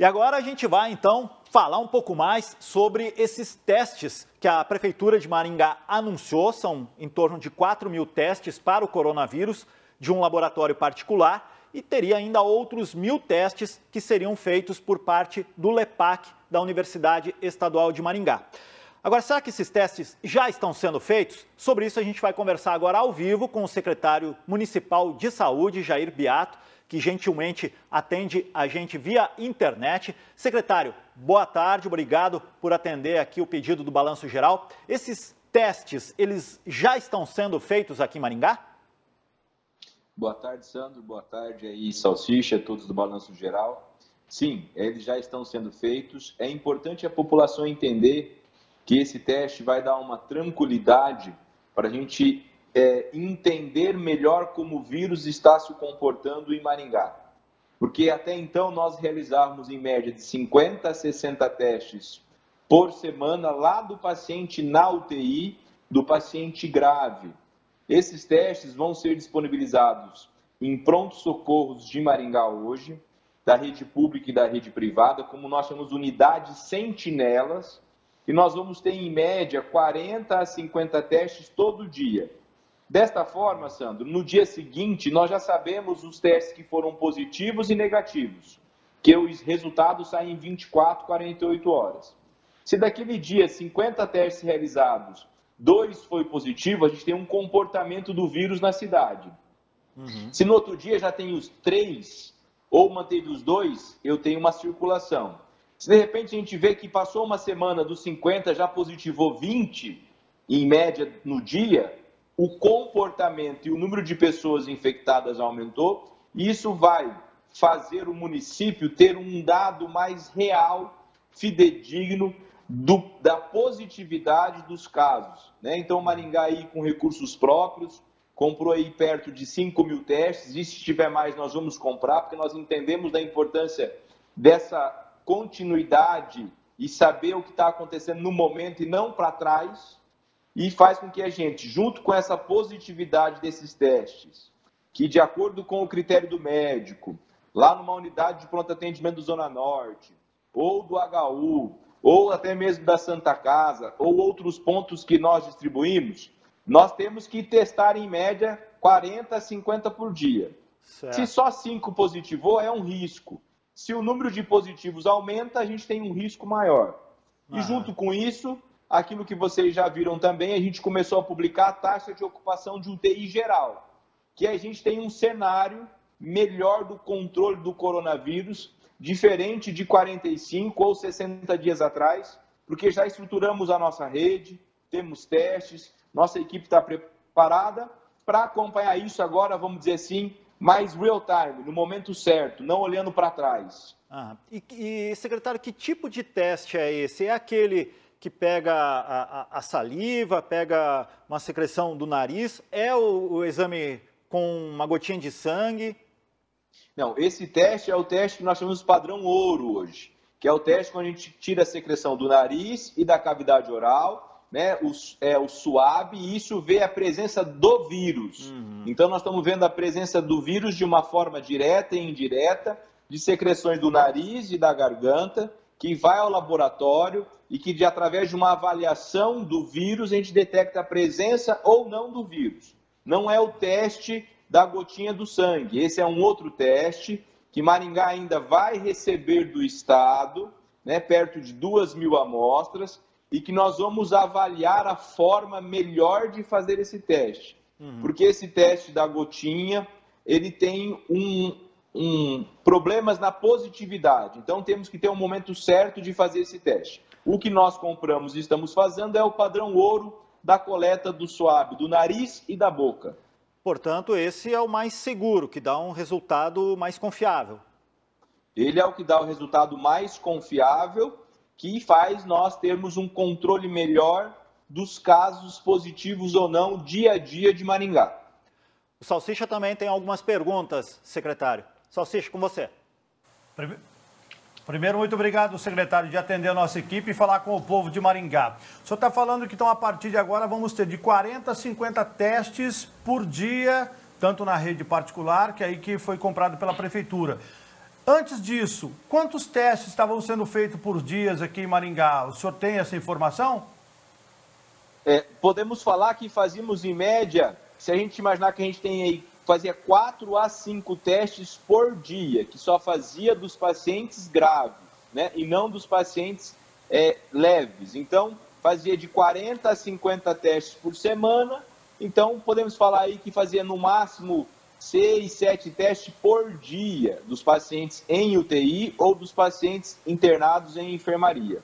E agora a gente vai, então, falar um pouco mais sobre esses testes que a Prefeitura de Maringá anunciou. São em torno de 4.000 testes para o coronavírus de um laboratório particular e teria ainda outros 1.000 testes que seriam feitos por parte do LEPAC, da Universidade Estadual de Maringá. Agora, será que esses testes já estão sendo feitos? Sobre isso a gente vai conversar agora ao vivo com o secretário municipal de saúde, Jair Beato, que gentilmente atende a gente via internet. Secretário, boa tarde, obrigado por atender aqui o pedido do Balanço Geral. Esses testes, eles já estão sendo feitos aqui em Maringá? Boa tarde, Sandro. Boa tarde aí, Salsicha, todos do Balanço Geral. Sim, eles já estão sendo feitos. É importante a população entender que esse teste vai dar uma tranquilidade para a gente entender melhor como o vírus está se comportando em Maringá. Porque até então nós realizávamos em média de 50 a 60 testes por semana lá do paciente na UTI, do paciente grave. Esses testes vão ser disponibilizados em pronto-socorros de Maringá hoje, da rede pública e da rede privada, como nós chamamos unidades sentinelas, e nós vamos ter em média 40 a 50 testes todo dia. Desta forma, Sandro, no dia seguinte nós já sabemos os testes que foram positivos e negativos, que os resultados saem em 24, 48 horas. Se daquele dia 50 testes realizados, 2 foi positivo, a gente tem um comportamento do vírus na cidade. Se no outro dia já tem os 3 ou manteve os 2, eu tenho uma circulação. Se de repente a gente vê que passou uma semana dos 50, já positivou 20, em média no dia, o comportamento e o número de pessoas infectadas aumentou, e isso vai fazer o município ter um dado mais real, fidedigno, da positividade dos casos. Né? Então, Maringá aí com recursos próprios, comprou aí perto de 5.000 testes, e se tiver mais nós vamos comprar, porque nós entendemos da importância dessa continuidade e saber o que está acontecendo no momento e não para trás, e faz com que a gente, junto com essa positividade desses testes, que de acordo com o critério do médico, lá numa unidade de pronto atendimento do Zona Norte, ou do HU, ou até mesmo da Santa Casa, ou outros pontos que nós distribuímos, nós temos que testar em média 40 a 50 por dia. Certo. Se só 5 positivou, é um risco. Se o número de positivos aumenta, a gente tem um risco maior. E junto com isso, aquilo que vocês já viram também, a gente começou a publicar a taxa de ocupação de UTI geral, que a gente tem um cenário melhor do controle do coronavírus, diferente de 45 ou 60 dias atrás, porque já estruturamos a nossa rede, temos testes, nossa equipe está preparada para acompanhar isso agora, vamos dizer assim, mais real time, no momento certo, não olhando para trás. E, secretário, que tipo de teste é esse? É aquele que pega a saliva, pega uma secreção do nariz? É o exame com uma gotinha de sangue? Não, esse teste é o teste que nós chamamos de padrão ouro hoje, que é o teste quando a gente tira a secreção do nariz e da cavidade oral, né, o suave, e isso vê a presença do vírus. Então nós estamos vendo a presença do vírus de uma forma direta e indireta, de secreções do nariz e da garganta, que vai ao laboratório e que através de uma avaliação do vírus a gente detecta a presença ou não do vírus. Não é o teste da gotinha do sangue. Esse é um outro teste que Maringá ainda vai receber do Estado, né, perto de 2.000 amostras, e que nós vamos avaliar a forma melhor de fazer esse teste. Porque esse teste da gotinha, ele tem problemas na positividade. Então, temos que ter um momento certo de fazer esse teste. O que nós compramos e estamos fazendo é o padrão ouro da coleta do suave, do nariz e da boca. Portanto, esse é o mais seguro, que dá um resultado mais confiável. Ele é o que dá o resultado mais confiável, que faz nós termos um controle melhor dos casos positivos ou não dia a dia de Maringá. O Salsicha também tem algumas perguntas, secretário. Salsicha, com você. Primeiro, muito obrigado, secretário, de atender a nossa equipe e falar com o povo de Maringá. O senhor está falando que, então, a partir de agora, vamos ter de 40 a 50 testes por dia, tanto na rede particular, que é aí que foi comprado pela prefeitura. Antes disso, quantos testes estavam sendo feitos por dias aqui em Maringá? O senhor tem essa informação? Podemos falar que fazíamos em média, se a gente imaginar que a gente tem aí, fazia 4 a 5 testes por dia, que só fazia dos pacientes graves, né? E não dos pacientes leves. Então, fazia de 40 a 50 testes por semana. Então, podemos falar aí que fazia no máximo 6, 7 testes por dia dos pacientes em UTI ou dos pacientes internados em enfermaria.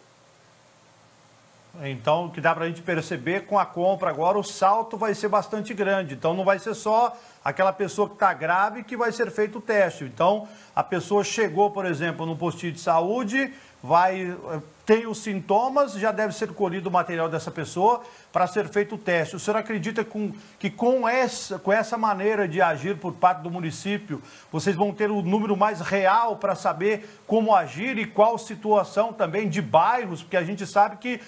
Então, o que dá para a gente perceber com a compra agora, o salto vai ser bastante grande. Então, não vai ser só aquela pessoa que está grave que vai ser feito o teste. Então, a pessoa chegou, por exemplo, no postinho de saúde, tem os sintomas, já deve ser colhido o material dessa pessoa para ser feito o teste. O senhor acredita que com essa maneira de agir por parte do município, vocês vão ter o número mais real para saber como agir e qual situação também de bairros? Porque a gente sabe que,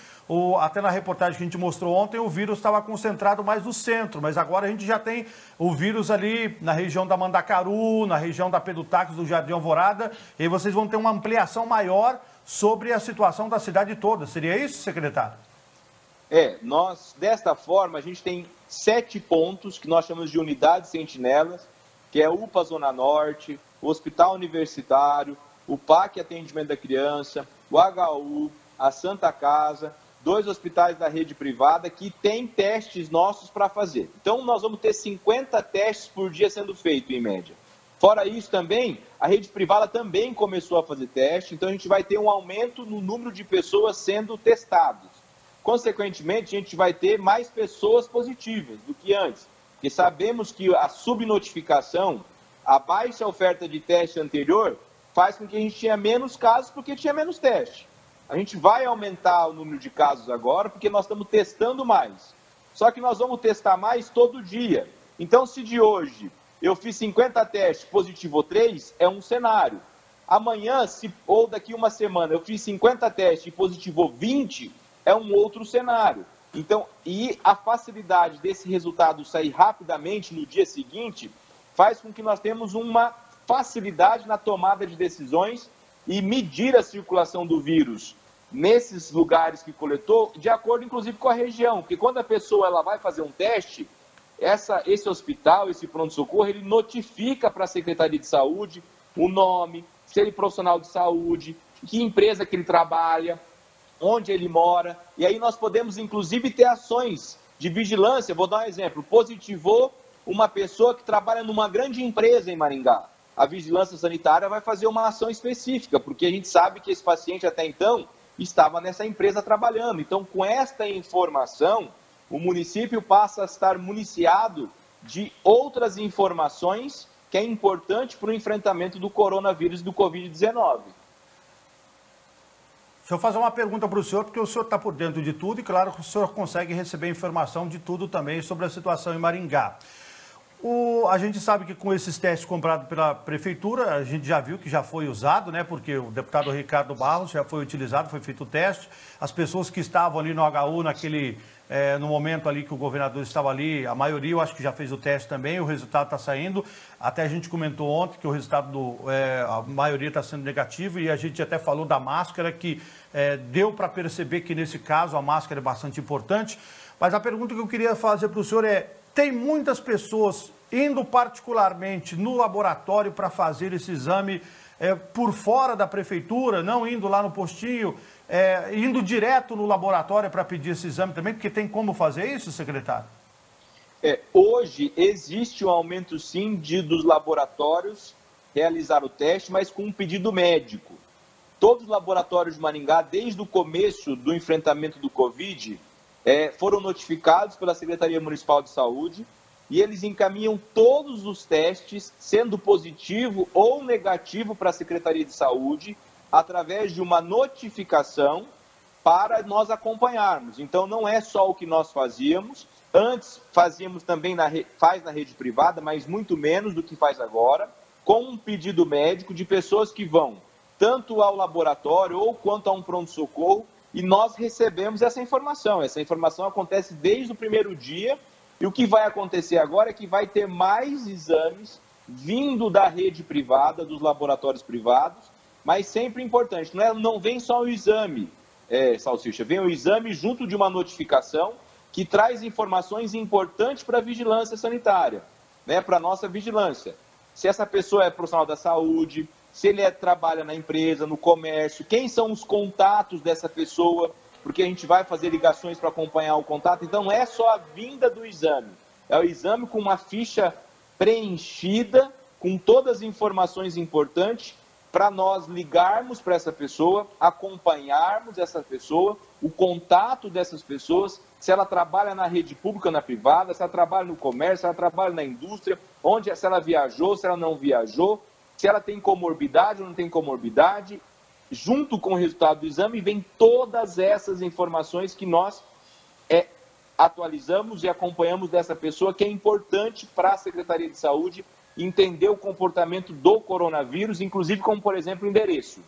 até na reportagem que a gente mostrou ontem, o vírus estava concentrado mais no centro, mas agora a gente já tem o vírus ali na região da Mandacaru, na região da Pedro Taques, do Jardim Alvorada, e vocês vão ter uma ampliação maior sobre a situação da cidade toda. Seria isso, secretário? Desta forma, a gente tem 7 pontos que nós chamamos de unidades sentinelas, que é o UPA Zona Norte, o Hospital Universitário, o PAC Atendimento da Criança, o HU, a Santa Casa, 2 hospitais da rede privada que tem testes nossos para fazer. Então, nós vamos ter 50 testes por dia sendo feito, em média. Fora isso também, a rede privada também começou a fazer teste, então a gente vai ter um aumento no número de pessoas sendo testadas. Consequentemente, a gente vai ter mais pessoas positivas do que antes, porque sabemos que a subnotificação, a baixa oferta de teste anterior, faz com que a gente tenha menos casos porque tinha menos teste. A gente vai aumentar o número de casos agora porque nós estamos testando mais. Só que nós vamos testar mais todo dia. Então, se de hoje eu fiz 50 testes, positivou 3, é um cenário. Amanhã, ou daqui uma semana, eu fiz 50 testes e positivou 20, é um outro cenário. Então, e a facilidade desse resultado sair rapidamente no dia seguinte, faz com que nós tenhamos uma facilidade na tomada de decisões e medir a circulação do vírus nesses lugares que coletou, de acordo, inclusive, com a região. Porque quando a pessoa ela vai fazer um teste, esse hospital, esse pronto-socorro, ele notifica para a Secretaria de Saúde o nome, se ele é profissional de saúde, que empresa que ele trabalha, onde ele mora. E aí nós podemos, inclusive, ter ações de vigilância. Vou dar um exemplo. Positivou uma pessoa que trabalha numa grande empresa em Maringá. A vigilância sanitária vai fazer uma ação específica, porque a gente sabe que esse paciente até então estava nessa empresa trabalhando. Então, com esta informação, o município passa a estar municiado de outras informações que é importante para o enfrentamento do coronavírus e do Covid-19. Deixa eu fazer uma pergunta para o senhor, porque o senhor está por dentro de tudo e, claro, o senhor consegue receber informação de tudo também sobre a situação em Maringá. A gente sabe que com esses testes comprados pela prefeitura, a gente já viu que já foi usado, né? Porque o deputado Ricardo Barros já foi utilizado, foi feito o teste. As pessoas que estavam ali no HU, no momento ali que o governador estava ali, a maioria eu acho que já fez o teste também, o resultado está saindo. Até a gente comentou ontem que o resultado, a maioria está sendo negativo, e a gente até falou da máscara, que deu para perceber que nesse caso a máscara é bastante importante. Mas a pergunta que eu queria fazer para o senhor tem muitas pessoas indo particularmente no laboratório para fazer esse exame por fora da prefeitura, não indo lá no postinho, indo direto no laboratório para pedir esse exame também, porque tem como fazer isso, secretário? Hoje existe um aumento sim dos laboratórios realizar o teste, mas com um pedido médico. Todos os laboratórios de Maringá, desde o começo do enfrentamento do Covid, foram notificados pela Secretaria Municipal de Saúde e eles encaminham todos os testes, sendo positivo ou negativo, para a Secretaria de Saúde, através de uma notificação para nós acompanharmos. Então, não é só o que nós fazíamos. Antes, fazíamos também, faz na rede privada, mas muito menos do que faz agora, com um pedido médico de pessoas que vão tanto ao laboratório ou quanto a um pronto-socorro, e nós recebemos essa informação. Essa informação acontece desde o primeiro dia, e o que vai acontecer agora é que vai ter mais exames vindo da rede privada, dos laboratórios privados, mas sempre importante, não vem só o exame, Salsicha, vem o exame junto de uma notificação que traz informações importantes para a vigilância sanitária, né, para a nossa vigilância. Se essa pessoa é profissional da saúde, se ele trabalha na empresa, no comércio, quem são os contatos dessa pessoa, porque a gente vai fazer ligações para acompanhar o contato. Então, não é só a vinda do exame, é o exame com uma ficha preenchida, com todas as informações importantes, para nós ligarmos para essa pessoa, acompanharmos essa pessoa, o contato dessas pessoas, se ela trabalha na rede pública ou na privada, se ela trabalha no comércio, se ela trabalha na indústria, se ela viajou, se ela não viajou, se ela tem comorbidade ou não tem comorbidade. Junto com o resultado do exame, vem todas essas informações que nós atualizamos e acompanhamos dessa pessoa, que é importante para a Secretaria de Saúde entender o comportamento do coronavírus, inclusive como, por exemplo, o endereço.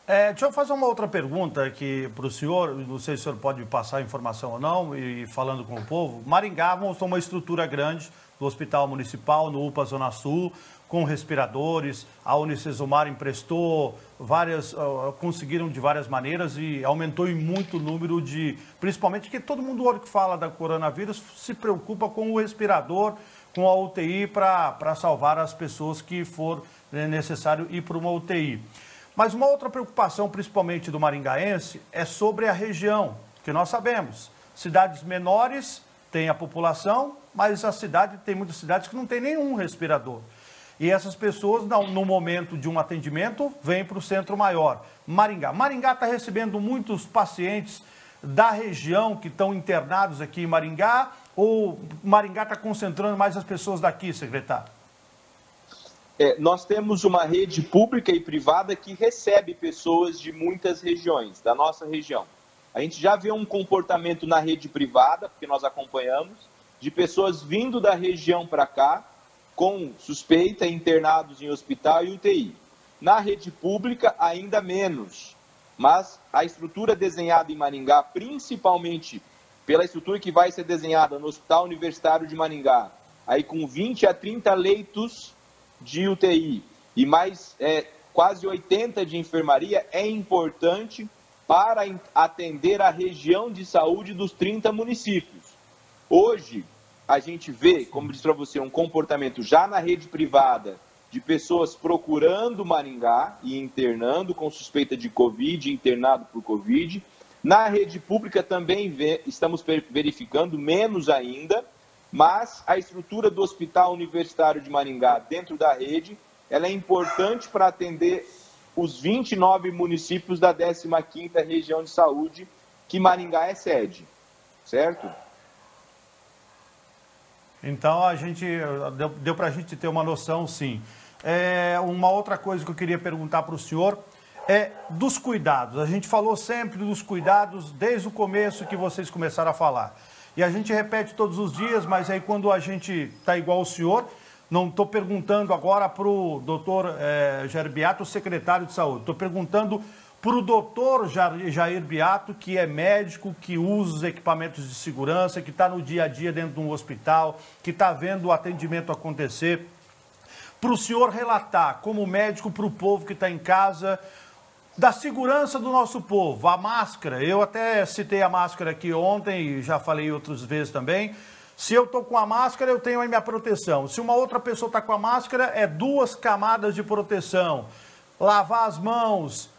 Deixa eu fazer uma outra pergunta aqui para o senhor, não sei se o senhor pode passar a informação ou não, e falando com o povo. Maringá montou uma estrutura grande do Hospital Municipal, no UPA Zona Sul, com respiradores, a Unicesumar emprestou conseguiram de várias maneiras e aumentou em muito o número principalmente que todo mundo que fala da coronavírus se preocupa com o respirador, com a UTI para salvar as pessoas que for necessário ir para uma UTI. Mas uma outra preocupação, principalmente do maringaense, é sobre a região, que nós sabemos, cidades menores têm a população, mas tem muitas cidades que não tem nenhum respirador. E essas pessoas, no momento de um atendimento, vêm para o centro maior. Maringá está recebendo muitos pacientes da região que estão internados aqui em Maringá, ou Maringá está concentrando mais as pessoas daqui, secretário? Nós temos uma rede pública e privada que recebe pessoas de muitas regiões, da nossa região. A gente já vê um comportamento na rede privada, porque nós acompanhamos, de pessoas vindo da região para cá, com suspeita, internados em hospital e UTI. Na rede pública, ainda menos. Mas a estrutura desenhada em Maringá, principalmente pela estrutura que vai ser desenhada no Hospital Universitário de Maringá, aí com 20 a 30 leitos de UTI e mais quase 80 de enfermaria, é importante para atender a região de saúde dos 30 municípios. Hoje, a gente vê, como disse para você, um comportamento já na rede privada de pessoas procurando Maringá e internando com suspeita de Covid, internado por Covid. Na rede pública também estamos verificando, menos ainda, mas a estrutura do Hospital Universitário de Maringá dentro da rede, ela é importante para atender os 29 municípios da 15ª região de saúde que Maringá é sede, certo? Então, deu para a gente ter uma noção, sim. Uma outra coisa que eu queria perguntar para o senhor é dos cuidados. A gente falou sempre dos cuidados desde o começo que vocês começaram a falar. E a gente repete todos os dias, mas aí quando a gente está igual o senhor, não estou perguntando agora para o doutor Jair Beato, secretário de saúde. Estou perguntando para o doutor Jair Beato, que é médico, que usa os equipamentos de segurança, que está no dia a dia dentro de um hospital, que está vendo o atendimento acontecer. Para o senhor relatar, como médico, para o povo que está em casa, da segurança do nosso povo, a máscara. Eu até citei a máscara aqui ontem e já falei outras vezes também. Se eu estou com a máscara, eu tenho a minha proteção. Se uma outra pessoa está com a máscara, é 2 camadas de proteção. Lavar as mãos,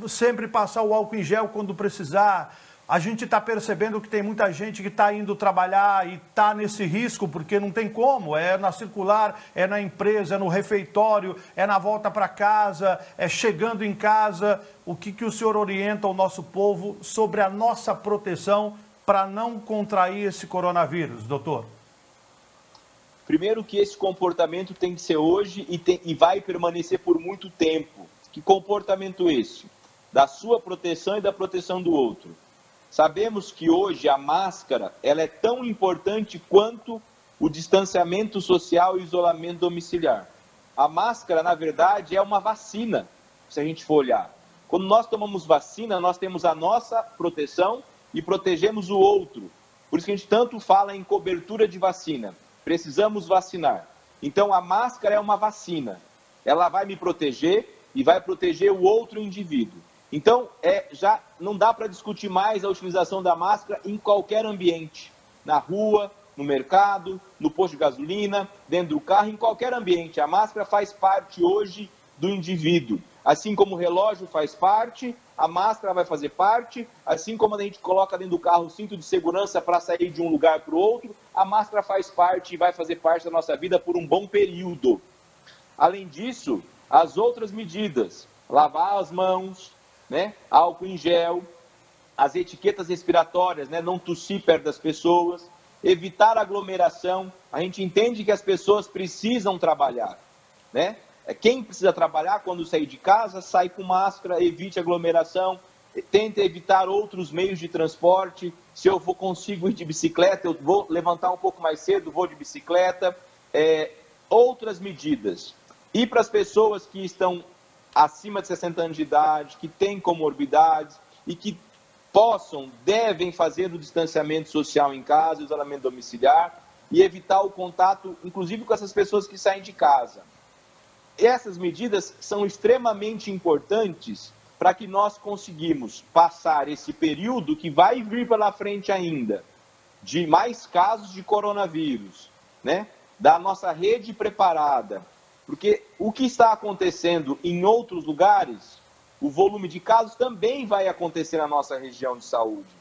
sempre passar o álcool em gel quando precisar. A gente está percebendo que tem muita gente que está indo trabalhar e está nesse risco, porque não tem como. É na circular, é na empresa, é no refeitório, é na volta para casa, é chegando em casa. O que o senhor orienta ao nosso povo sobre a nossa proteção para não contrair esse coronavírus, doutor? Primeiro que esse comportamento tem que ser hoje e vai permanecer por muito tempo. Que comportamento esse? Da sua proteção e da proteção do outro. Sabemos que hoje a máscara ela é tão importante quanto o distanciamento social e o isolamento domiciliar. A máscara, na verdade, é uma vacina, se a gente for olhar. Quando nós tomamos vacina, nós temos a nossa proteção e protegemos o outro. Por isso que a gente tanto fala em cobertura de vacina. Precisamos vacinar. Então, a máscara é uma vacina. Ela vai me proteger e vai proteger o outro indivíduo. Então, já não dá para discutir mais a utilização da máscara em qualquer ambiente. Na rua, no mercado, no posto de gasolina, dentro do carro, em qualquer ambiente. A máscara faz parte hoje do indivíduo. Assim como o relógio faz parte, a máscara vai fazer parte, assim como a gente coloca dentro do carro o cinto de segurança para sair de um lugar para o outro, a máscara faz parte e vai fazer parte da nossa vida por um bom período. Além disso, as outras medidas, lavar as mãos, né, álcool em gel, as etiquetas respiratórias, né, não tossir perto das pessoas, evitar aglomeração. A gente entende que as pessoas precisam trabalhar, né? Quem precisa trabalhar, quando sair de casa, sai com máscara, evite aglomeração, tenta evitar outros meios de transporte. Se eu consigo ir de bicicleta, eu vou levantar um pouco mais cedo, vou de bicicleta. Outras medidas. E para as pessoas que estão acima de 60 anos de idade, que têm comorbidades e que devem fazer o distanciamento social em casa, o isolamento domiciliar e evitar o contato, inclusive com essas pessoas que saem de casa. Essas medidas são extremamente importantes para que nós conseguimos passar esse período que vai vir pela frente ainda, de mais casos de coronavírus, né? Da nossa rede preparada. Porque o que está acontecendo em outros lugares, o volume de casos também vai acontecer na nossa região de saúde,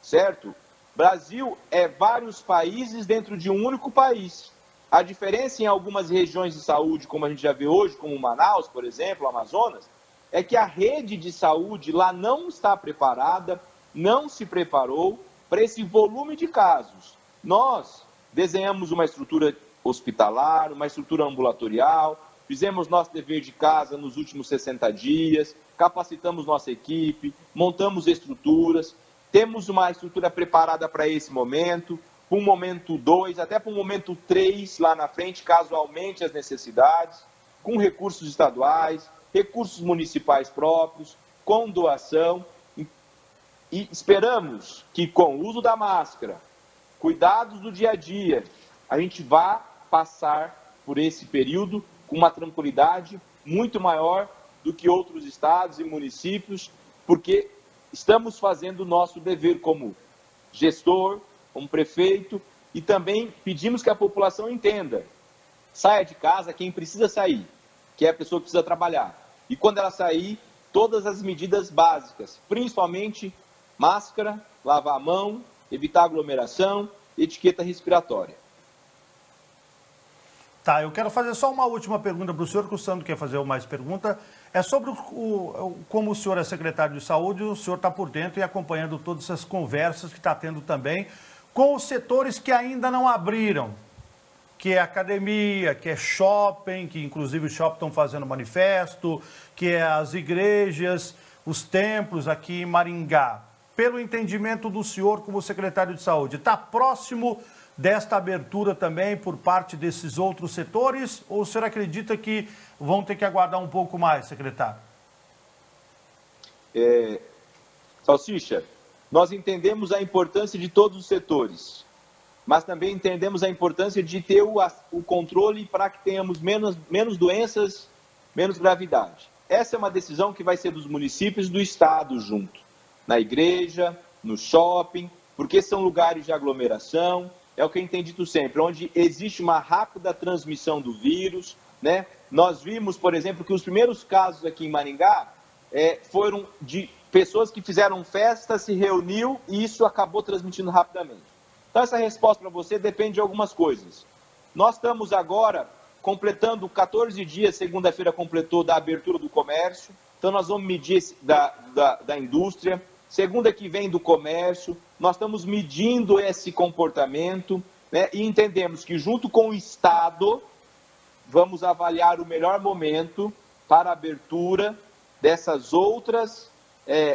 certo? Brasil é vários países dentro de um único país. A diferença em algumas regiões de saúde, como a gente já vê hoje, como Manaus, por exemplo, Amazonas, é que a rede de saúde lá não está preparada, não se preparou para esse volume de casos. Nós desenhamos uma estrutura hospitalar, uma estrutura ambulatorial, fizemos nosso dever de casa nos últimos 60 dias, capacitamos nossa equipe, montamos estruturas, temos uma estrutura preparada para esse momento, para um momento 2, até para um momento 3 lá na frente, caso aumente as necessidades, com recursos estaduais, recursos municipais próprios, com doação. E esperamos que com o uso da máscara, cuidados do dia a dia, a gente vá passar por esse período com uma tranquilidade muito maior do que outros estados e municípios, porque estamos fazendo o nosso dever como gestor, como prefeito, e também pedimos que a população entenda. Saia de casa quem precisa sair, que é a pessoa que precisa trabalhar. E quando ela sair, todas as medidas básicas, principalmente máscara, lavar a mão, evitar aglomeração, etiqueta respiratória. Tá, eu quero fazer só uma última pergunta para o senhor, que o Sandro quer fazer mais pergunta. É sobre como o senhor é secretário de saúde, o senhor está por dentro e acompanhando todas essas conversas que está tendo também com os setores que ainda não abriram, que é academia, que é shopping, que inclusive os shoppings estão fazendo manifesto, que é as igrejas, os templos aqui em Maringá. Pelo entendimento do senhor como secretário de saúde, está próximo desta abertura também por parte desses outros setores, ou o senhor acredita que vão ter que aguardar um pouco mais, secretário? Salsicha, nós entendemos a importância de todos os setores, mas também entendemos a importância de ter o controle para que tenhamos menos doenças, menos gravidade. Essa é uma decisão que vai ser dos municípios e do estado junto, na igreja, no shopping, porque são lugares de aglomeração. É o que eu tenho dito sempre, onde existe uma rápida transmissão do vírus, né? Nós vimos, por exemplo, que os primeiros casos aqui em Maringá foram de pessoas que fizeram festa, se reuniu e isso acabou transmitindo rapidamente. Então, essa resposta para você depende de algumas coisas. Nós estamos agora completando 14 dias, segunda-feira completou, da abertura do comércio, então nós vamos medir da indústria. Segunda que vem do comércio, nós estamos medindo esse comportamento, né, e entendemos que junto com o Estado vamos avaliar o melhor momento para a abertura dessas outras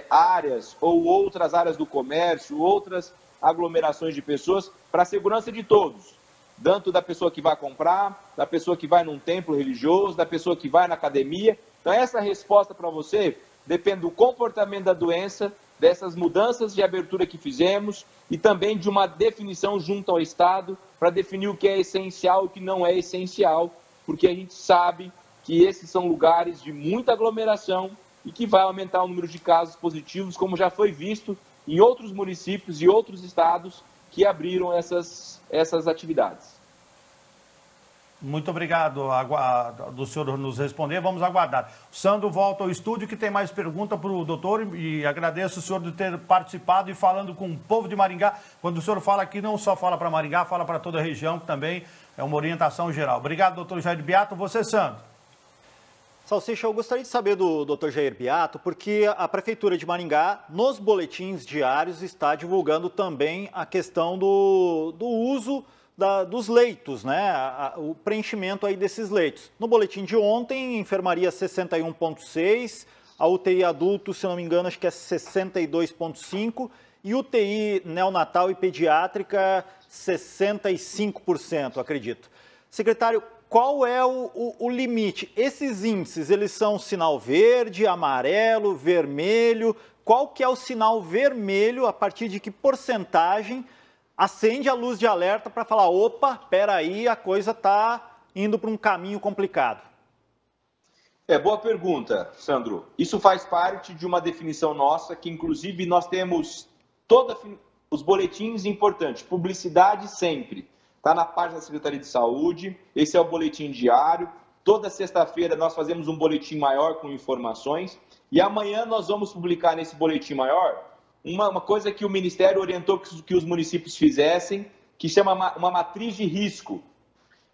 áreas ou outras áreas do comércio, outras aglomerações de pessoas para a segurança de todos, tanto da pessoa que vai comprar, da pessoa que vai num templo religioso, da pessoa que vai na academia. Então essa resposta para você depende do comportamento da doença, dessas mudanças de abertura que fizemos e também de uma definição junto ao Estado para definir o que é essencial e o que não é essencial, porque a gente sabe que esses são lugares de muita aglomeração e que vai aumentar o número de casos positivos, como já foi visto em outros municípios e outros estados que abriram essas atividades. Muito obrigado do senhor nos responder. Vamos aguardar. O Sandro volta ao estúdio, que tem mais pergunta para o doutor, e agradeço o senhor de ter participado e falando com o povo de Maringá. Quando o senhor fala aqui, não só fala para Maringá, fala para toda a região, que também é uma orientação geral. Obrigado, doutor Jair Beato. Você, Sandro. Salsicha, eu gostaria de saber do Dr. Jair Beato, porque a Prefeitura de Maringá, nos boletins diários, está divulgando também a questão do uso dos leitos, né? O preenchimento aí desses leitos. No boletim de ontem, enfermaria 61,6%, a UTI adulto, se não me engano, acho que é 62,5%, e UTI neonatal e pediátrica 65%, acredito. Secretário, qual é o limite? Esses índices, eles são sinal verde, amarelo, vermelho? Qual que é o sinal vermelho, a partir de que porcentagem acende a luz de alerta para falar, opa, peraí, a coisa está indo para um caminho complicado? Boa pergunta, Sandro. Isso faz parte de uma definição nossa, que inclusive nós temos os boletins importantes, publicidade sempre. Está na página da Secretaria de Saúde, esse é o boletim diário. Toda sexta-feira nós fazemos um boletim maior com informações e amanhã nós vamos publicar nesse boletim maior uma coisa que o Ministério orientou que os municípios fizessem, que chama uma matriz de risco.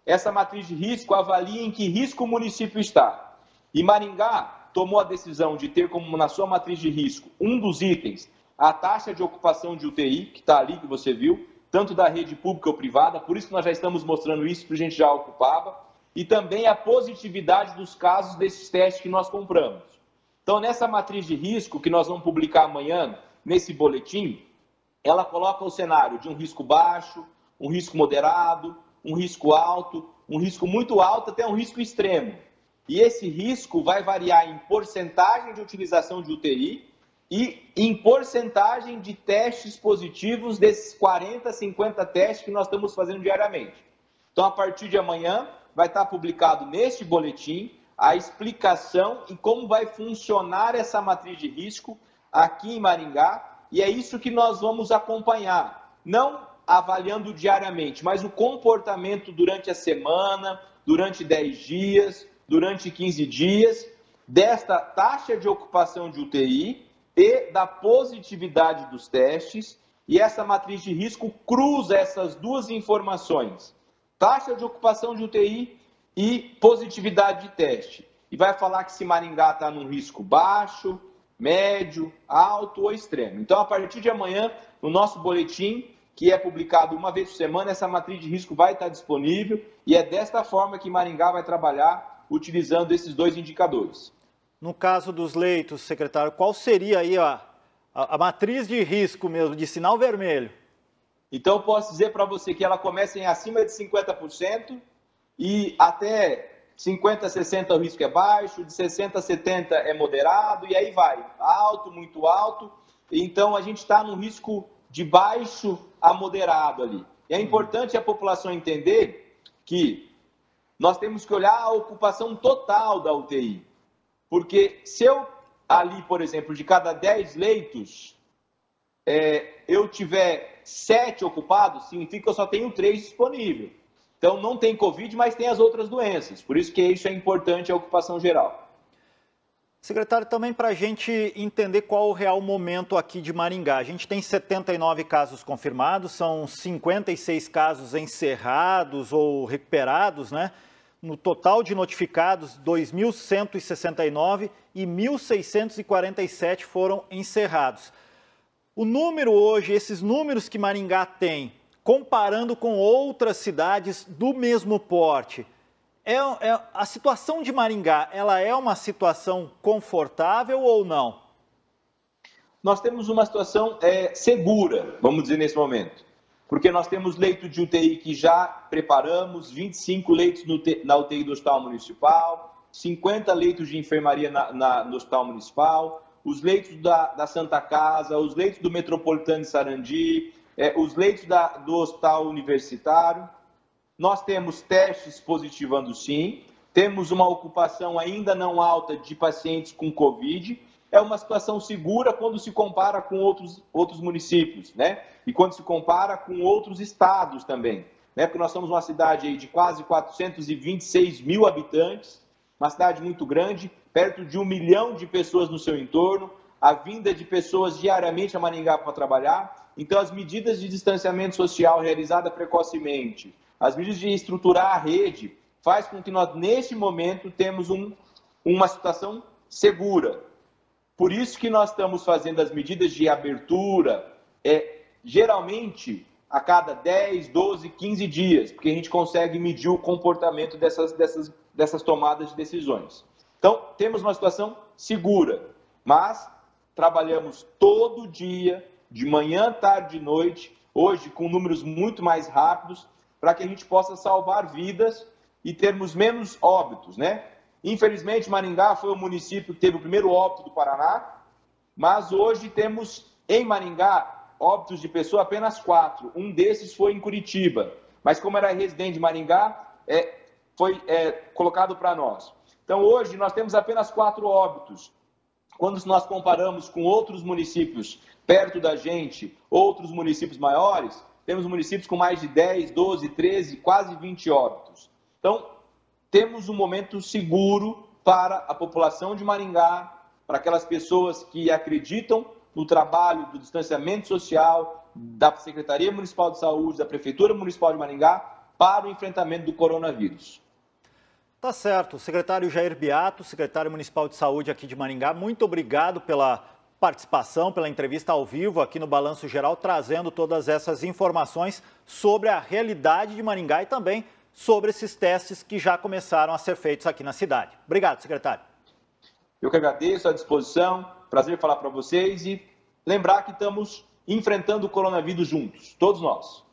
Essa matriz de risco avalia em que risco o município está. E Maringá tomou a decisão de ter como na sua matriz de risco um dos itens, a taxa de ocupação de UTI, que está ali, que você viu, tanto da rede pública ou privada, por isso que nós já estamos mostrando isso, porque a gente já ocupava, e também a positividade dos casos desses testes que nós compramos. Então, nessa matriz de risco, que nós vamos publicar amanhã, nesse boletim, ela coloca o cenário de um risco baixo, um risco moderado, um risco alto, um risco muito alto, até um risco extremo. E esse risco vai variar em porcentagem de utilização de UTI e em porcentagem de testes positivos desses 40, 50 testes que nós estamos fazendo diariamente. Então, a partir de amanhã, vai estar publicado neste boletim a explicação e como vai funcionar essa matriz de risco aqui em Maringá, e é isso que nós vamos acompanhar, não avaliando diariamente, mas o comportamento durante a semana, durante 10 dias, durante 15 dias, desta taxa de ocupação de UTI e da positividade dos testes, e essa matriz de risco cruza essas duas informações, taxa de ocupação de UTI e positividade de teste, e vai falar que se Maringá está num risco baixo, médio, alto ou extremo. Então, a partir de amanhã, no nosso boletim, que é publicado uma vez por semana, essa matriz de risco vai estar disponível e é desta forma que Maringá vai trabalhar utilizando esses dois indicadores. No caso dos leitos, secretário, qual seria aí a matriz de risco mesmo, de sinal vermelho? Então, eu posso dizer para você que ela começa em acima de 50% e até 50 a 60 o risco é baixo, de 60 a 70 é moderado, e aí vai, alto, muito alto. Então, a gente está num risco de baixo a moderado ali. E é importante a população entender que nós temos que olhar a ocupação total da UTI. Porque se eu ali, por exemplo, de cada 10 leitos, eu tiver 7 ocupados, significa que eu só tenho 3 disponíveis. Então, não tem Covid, mas tem as outras doenças. Por isso que isso é importante, a ocupação geral. Secretário, também para a gente entender qual o real momento aqui de Maringá. A gente tem 79 casos confirmados, são 56 casos encerrados ou recuperados, né? No total de notificados, 2.169 e 1.647 foram encerrados. O número hoje, esses números que Maringá tem, comparando com outras cidades do mesmo porte, a situação de Maringá, ela é uma situação confortável ou não? Nós temos uma situação segura, vamos dizer, nesse momento. Porque nós temos leito de UTI que já preparamos, 25 leitos na UTI do Hospital Municipal, 50 leitos de enfermaria no Hospital Municipal, os leitos da Santa Casa, os leitos do Metropolitano de Sarandi, os leitos do Hospital Universitário. Nós temos testes positivando sim, temos uma ocupação ainda não alta de pacientes com Covid. É uma situação segura quando se compara com outros municípios, né? E quando se compara com outros estados também, né? Porque nós somos uma cidade aí de quase 426 mil habitantes, uma cidade muito grande, perto de 1 milhão de pessoas no seu entorno, a vinda de pessoas diariamente a Maringá para trabalhar. Então, as medidas de distanciamento social realizadas precocemente, as medidas de estruturar a rede, faz com que nós, neste momento, temos uma situação segura. Por isso que nós estamos fazendo as medidas de abertura, geralmente, a cada 10, 12, 15 dias, porque a gente consegue medir o comportamento dessas tomadas de decisões. Então, temos uma situação segura, mas trabalhamos todo dia, de manhã, tarde e noite, hoje com números muito mais rápidos, para que a gente possa salvar vidas e termos menos óbitos, né? Infelizmente, Maringá foi o município que teve o primeiro óbito do Paraná, mas hoje temos em Maringá óbitos de pessoa apenas 4. Um desses foi em Curitiba, mas como era residente de Maringá, foi colocado para nós. Então, hoje nós temos apenas 4 óbitos. Quando nós comparamos com outros municípios perto da gente, outros municípios maiores, temos municípios com mais de 10, 12, 13, quase 20 óbitos. Então, temos um momento seguro para a população de Maringá, para aquelas pessoas que acreditam no trabalho do distanciamento social, da Secretaria Municipal de Saúde, da Prefeitura Municipal de Maringá, para o enfrentamento do coronavírus. Tá certo. Secretário Jair Beato, secretário municipal de saúde aqui de Maringá, muito obrigado pela participação, pela entrevista ao vivo aqui no Balanço Geral, trazendo todas essas informações sobre a realidade de Maringá e também sobre esses testes que já começaram a ser feitos aqui na cidade. Obrigado, secretário. Eu que agradeço, à disposição, prazer falar para vocês e lembrar que estamos enfrentando o coronavírus juntos, todos nós.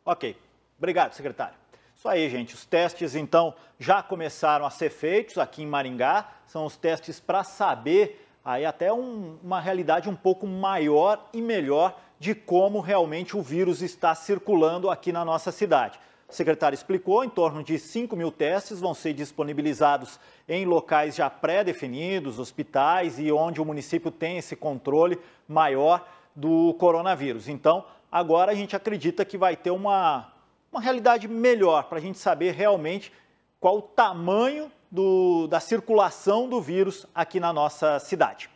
Ok, obrigado, secretário. Isso aí, gente, os testes então já começaram a ser feitos aqui em Maringá, são os testes para saber aí até uma realidade um pouco maior e melhor de como realmente o vírus está circulando aqui na nossa cidade. O secretário explicou, em torno de 5 mil testes vão ser disponibilizados em locais já pré-definidos, hospitais e onde o município tem esse controle maior do coronavírus. Então, agora a gente acredita que vai ter uma realidade melhor para a gente saber realmente qual o tamanho da circulação do vírus aqui na nossa cidade.